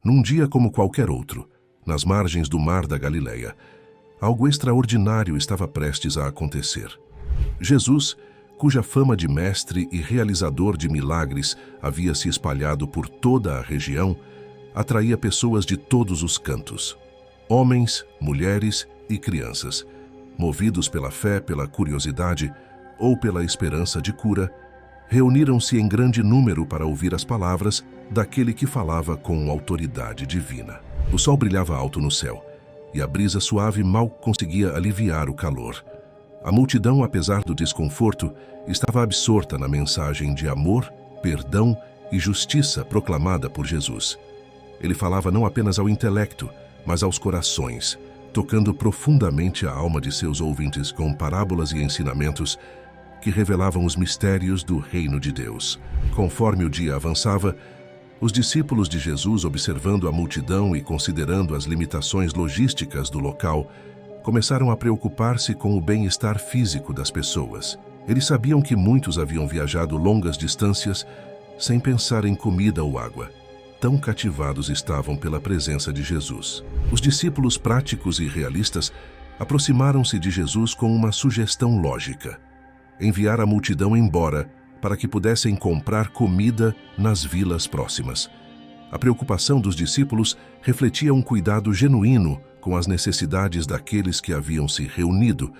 Num dia como qualquer outro, nas margens do mar da Galileia, algo extraordinário estava prestes a acontecer. Jesus, cuja fama de mestre e realizador de milagres havia se espalhado por toda a região, atraía pessoas de todos os cantos. Homens, mulheres e crianças, movidos pela fé, pela curiosidade ou pela esperança de cura, reuniram-se em grande número para ouvir as palavras daquele que falava com autoridade divina. O sol brilhava alto no céu, e a brisa suave mal conseguia aliviar o calor. A multidão, apesar do desconforto, estava absorta na mensagem de amor, perdão e justiça proclamada por Jesus. Ele falava não apenas ao intelecto, mas aos corações, tocando profundamente a alma de seus ouvintes com parábolas e ensinamentos que revelavam os mistérios do reino de Deus. Conforme o dia avançava, os discípulos de Jesus, observando a multidão e considerando as limitações logísticas do local, começaram a preocupar-se com o bem-estar físico das pessoas. Eles sabiam que muitos haviam viajado longas distâncias sem pensar em comida ou água. Tão cativados estavam pela presença de Jesus. Os discípulos práticos e realistas aproximaram-se de Jesus com uma sugestão lógica: enviar a multidão embora para que pudessem comprar comida nas vilas próximas. A preocupação dos discípulos refletia um cuidado genuíno com as necessidades daqueles que haviam se reunido,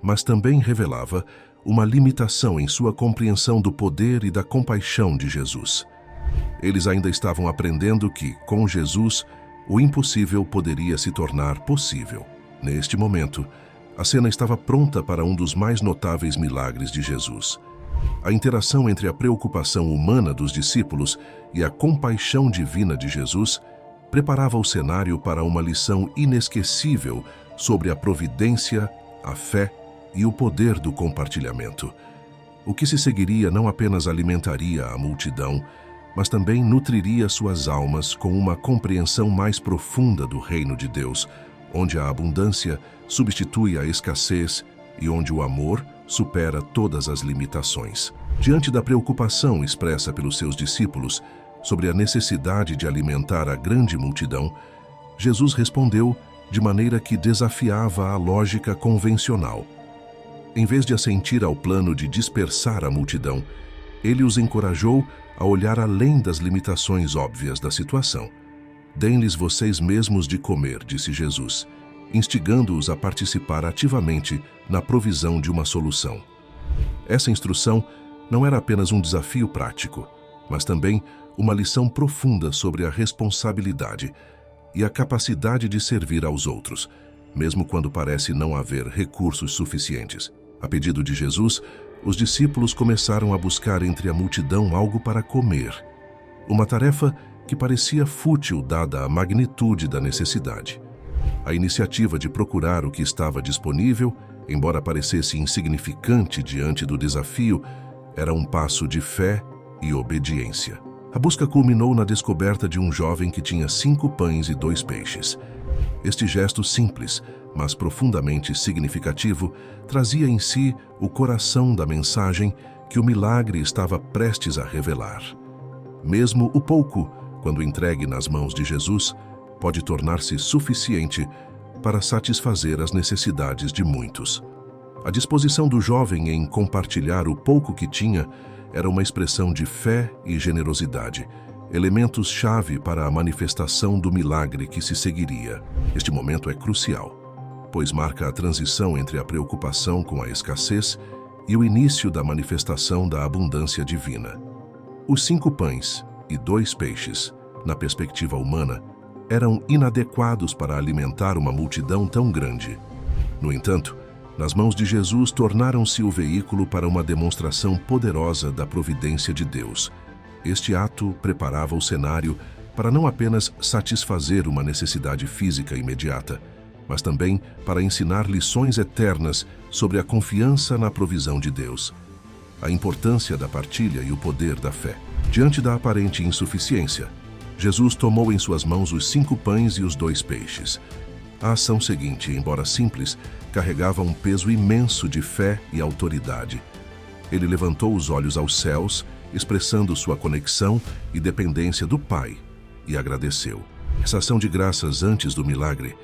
mas também revelava uma limitação em sua compreensão do poder e da compaixão de Jesus. Eles ainda estavam aprendendo que, com Jesus, o impossível poderia se tornar possível. Neste momento, a cena estava pronta para um dos mais notáveis milagres de Jesus. A interação entre a preocupação humana dos discípulos e a compaixão divina de Jesus preparava o cenário para uma lição inesquecível sobre a providência, a fé e o poder do compartilhamento. O que se seguiria não apenas alimentaria a multidão, mas também nutriria suas almas com uma compreensão mais profunda do reino de Deus, onde a abundância substitui a escassez e onde o amor supera todas as limitações. Diante da preocupação expressa pelos seus discípulos sobre a necessidade de alimentar a grande multidão, Jesus respondeu de maneira que desafiava a lógica convencional. Em vez de assentir ao plano de dispersar a multidão, ele os encorajou a olhar além das limitações óbvias da situação. Deem-lhes vocês mesmos de comer, disse Jesus, instigando-os a participar ativamente na provisão de uma solução. Essa instrução não era apenas um desafio prático, mas também uma lição profunda sobre a responsabilidade e a capacidade de servir aos outros, mesmo quando parece não haver recursos suficientes. A pedido de Jesus, os discípulos começaram a buscar entre a multidão algo para comer, uma tarefa que parecia fútil dada a magnitude da necessidade. A iniciativa de procurar o que estava disponível, embora parecesse insignificante diante do desafio, era um passo de fé e obediência. A busca culminou na descoberta de um jovem que tinha 5 pães e 2 peixes. Este gesto simples, mas profundamente significativo, trazia em si o coração da mensagem que o milagre estava prestes a revelar. Mesmo o pouco, quando entregue nas mãos de Jesus, pode tornar-se suficiente para satisfazer as necessidades de muitos. A disposição do jovem em compartilhar o pouco que tinha era uma expressão de fé e generosidade, elementos-chave para a manifestação do milagre que se seguiria. Este momento é crucial, pois marca a transição entre a preocupação com a escassez e o início da manifestação da abundância divina. Os 5 pães e 2 peixes, na perspectiva humana, eram inadequados para alimentar uma multidão tão grande. No entanto, nas mãos de Jesus tornaram-se o veículo para uma demonstração poderosa da providência de Deus. Este ato preparava o cenário para não apenas satisfazer uma necessidade física imediata, mas também para ensinar lições eternas sobre a confiança na provisão de Deus, a importância da partilha e o poder da fé. Diante da aparente insuficiência, Jesus tomou em suas mãos os 5 pães e os 2 peixes. A ação seguinte, embora simples, carregava um peso imenso de fé e autoridade. Ele levantou os olhos aos céus, expressando sua conexão e dependência do Pai, e agradeceu. Essa ação de graças antes do milagre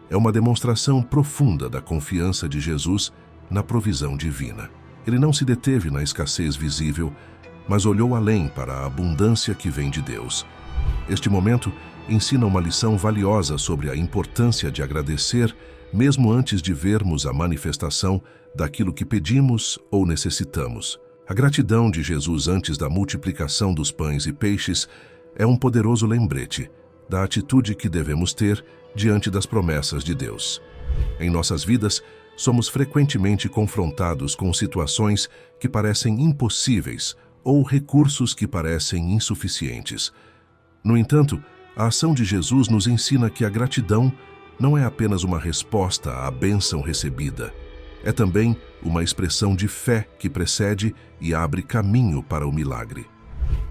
é uma demonstração profunda da confiança de Jesus na provisão divina. Ele não se deteve na escassez visível, mas olhou além para a abundância que vem de Deus. Este momento ensina uma lição valiosa sobre a importância de agradecer, mesmo antes de vermos a manifestação daquilo que pedimos ou necessitamos. A gratidão de Jesus antes da multiplicação dos pães e peixes é um poderoso lembrete da atitude que devemos ter diante das promessas de Deus. Em nossas vidas, somos frequentemente confrontados com situações que parecem impossíveis ou recursos que parecem insuficientes. No entanto, a ação de Jesus nos ensina que a gratidão não é apenas uma resposta à bênção recebida, é também uma expressão de fé que precede e abre caminho para o milagre.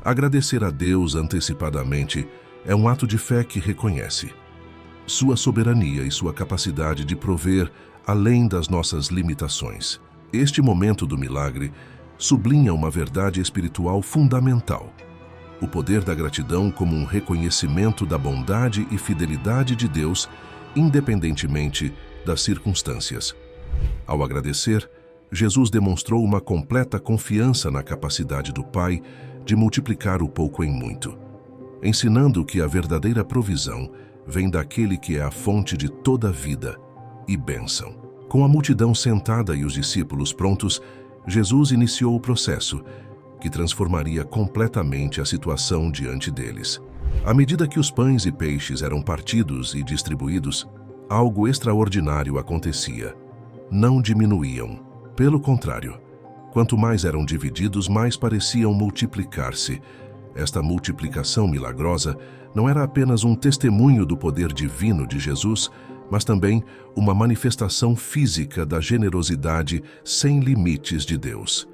Agradecer a Deus antecipadamente é um ato de fé que reconhece sua soberania e sua capacidade de prover além das nossas limitações. Este momento do milagre sublinha uma verdade espiritual fundamental: o poder da gratidão como um reconhecimento da bondade e fidelidade de Deus, independentemente das circunstâncias. Ao agradecer, Jesus demonstrou uma completa confiança na capacidade do Pai de multiplicar o pouco em muito, ensinando que a verdadeira provisão vem daquele que é a fonte de toda vida e bênção. Com a multidão sentada e os discípulos prontos, Jesus iniciou o processo que transformaria completamente a situação diante deles. À medida que os pães e peixes eram partidos e distribuídos, algo extraordinário acontecia. Não diminuíam. Pelo contrário, quanto mais eram divididos, mais pareciam multiplicar-se. Esta multiplicação milagrosa não era apenas um testemunho do poder divino de Jesus, mas também uma manifestação física da generosidade sem limites de Deus.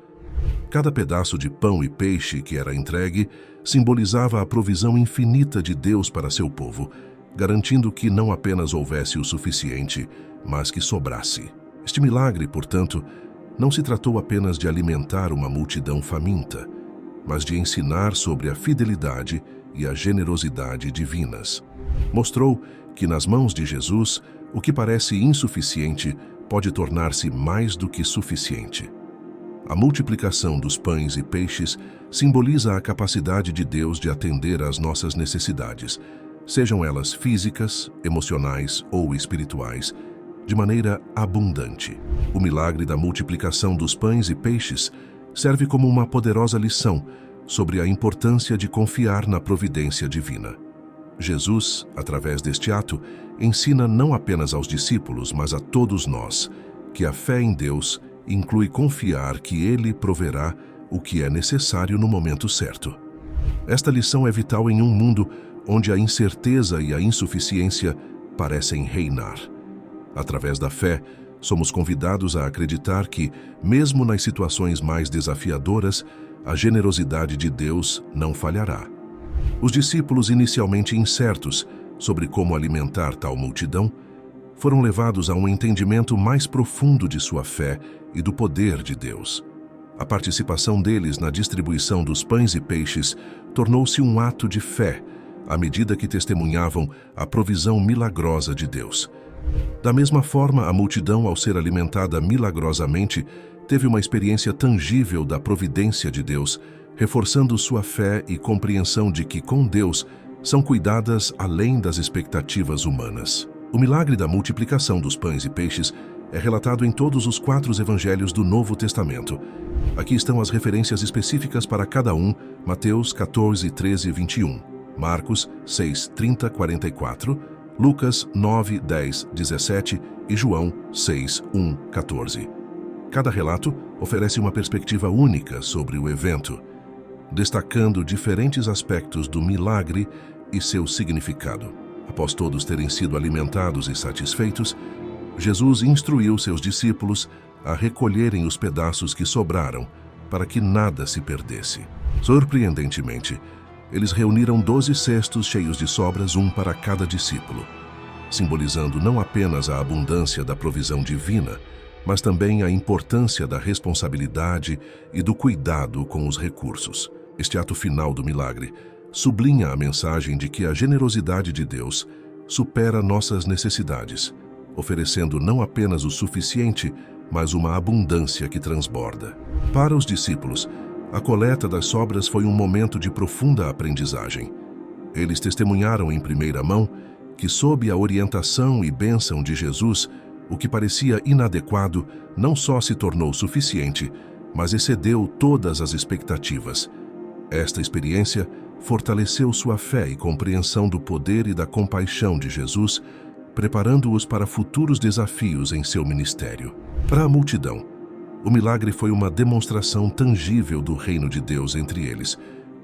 Cada pedaço de pão e peixe que era entregue simbolizava a provisão infinita de Deus para seu povo, garantindo que não apenas houvesse o suficiente, mas que sobrasse. Este milagre, portanto, não se tratou apenas de alimentar uma multidão faminta, mas de ensinar sobre a fidelidade e a generosidade divinas. Mostrou que nas mãos de Jesus, o que parece insuficiente pode tornar-se mais do que suficiente. A multiplicação dos pães e peixes simboliza a capacidade de Deus de atender às nossas necessidades, sejam elas físicas, emocionais ou espirituais, de maneira abundante. O milagre da multiplicação dos pães e peixes serve como uma poderosa lição sobre a importância de confiar na providência divina. Jesus, através deste ato, ensina não apenas aos discípulos, mas a todos nós, que a fé em Deus inclui confiar que Ele proverá o que é necessário no momento certo. Esta lição é vital em um mundo onde a incerteza e a insuficiência parecem reinar. Através da fé, somos convidados a acreditar que, mesmo nas situações mais desafiadoras, a generosidade de Deus não falhará. Os discípulos, inicialmente incertos sobre como alimentar tal multidão, foram levados a um entendimento mais profundo de sua fé e do poder de Deus. A participação deles na distribuição dos pães e peixes tornou-se um ato de fé, à medida que testemunhavam a provisão milagrosa de Deus. Da mesma forma, a multidão, ao ser alimentada milagrosamente, teve uma experiência tangível da providência de Deus, reforçando sua fé e compreensão de que, com Deus, são cuidadas além das expectativas humanas. O milagre da multiplicação dos pães e peixes é relatado em todos os 4 evangelhos do Novo Testamento. Aqui estão as referências específicas para cada um: Mateus 14, 13 e 21, Marcos 6, 30, 44, Lucas 9, 10, 17 e João 6, 1, 14. Cada relato oferece uma perspectiva única sobre o evento, destacando diferentes aspectos do milagre e seu significado. Após todos terem sido alimentados e satisfeitos, Jesus instruiu seus discípulos a recolherem os pedaços que sobraram, para que nada se perdesse. Surpreendentemente, eles reuniram 12 cestos cheios de sobras, um para cada discípulo, simbolizando não apenas a abundância da provisão divina, mas também a importância da responsabilidade e do cuidado com os recursos. Este ato final do milagre sublinha a mensagem de que a generosidade de Deus supera nossas necessidades, oferecendo não apenas o suficiente, mas uma abundância que transborda. Para os discípulos, a coleta das sobras foi um momento de profunda aprendizagem. Eles testemunharam em primeira mão que, sob a orientação e bênção de Jesus, o que parecia inadequado não só se tornou suficiente, mas excedeu todas as expectativas. Esta experiência fortaleceu sua fé e compreensão do poder e da compaixão de Jesus, preparando-os para futuros desafios em seu ministério. Para a multidão, o milagre foi uma demonstração tangível do reino de Deus entre eles,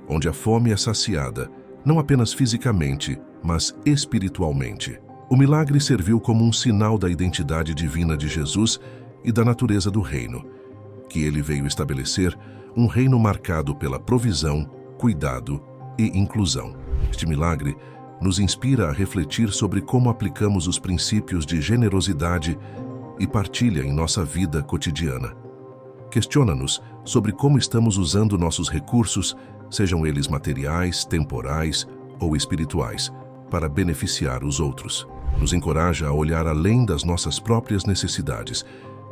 onde a fome é saciada, não apenas fisicamente, mas espiritualmente. O milagre serviu como um sinal da identidade divina de Jesus e da natureza do reino, que ele veio estabelecer, um reino marcado pela provisão, cuidado e inclusão. Este milagre nos inspira a refletir sobre como aplicamos os princípios de generosidade e partilha em nossa vida cotidiana. Questiona-nos sobre como estamos usando nossos recursos, sejam eles materiais, temporais ou espirituais, para beneficiar os outros. Nos encoraja a olhar além das nossas próprias necessidades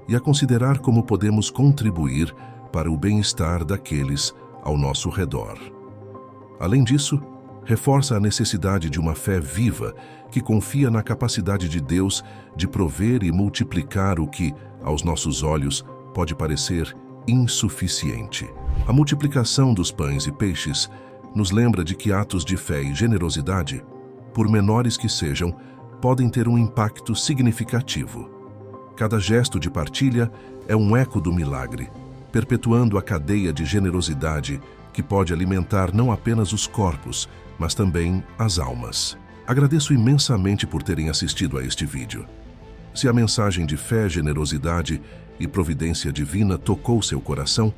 e a considerar como podemos contribuir para o bem-estar daqueles ao nosso redor. Além disso, reforça a necessidade de uma fé viva que confia na capacidade de Deus de prover e multiplicar o que, aos nossos olhos, pode parecer insuficiente. A multiplicação dos pães e peixes nos lembra de que atos de fé e generosidade, por menores que sejam, podem ter um impacto significativo. Cada gesto de partilha é um eco do milagre, perpetuando a cadeia de generosidade que pode alimentar não apenas os corpos, mas também as almas. Agradeço imensamente por terem assistido a este vídeo. Se a mensagem de fé, generosidade e providência divina tocou seu coração,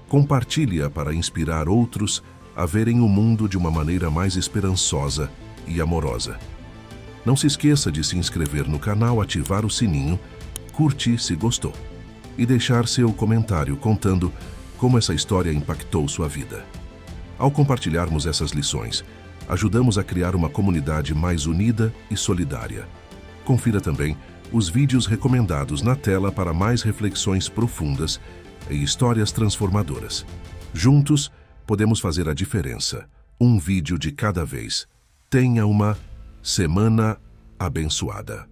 compartilhe-a para inspirar outros a verem o mundo de uma maneira mais esperançosa e amorosa. Não se esqueça de se inscrever no canal, ativar o sininho, curtir se gostou e deixar seu comentário contando como essa história impactou sua vida. Ao compartilharmos essas lições, ajudamos a criar uma comunidade mais unida e solidária. Confira também os vídeos recomendados na tela para mais reflexões profundas e histórias transformadoras. Juntos, podemos fazer a diferença, um vídeo de cada vez. Tenha uma semana abençoada.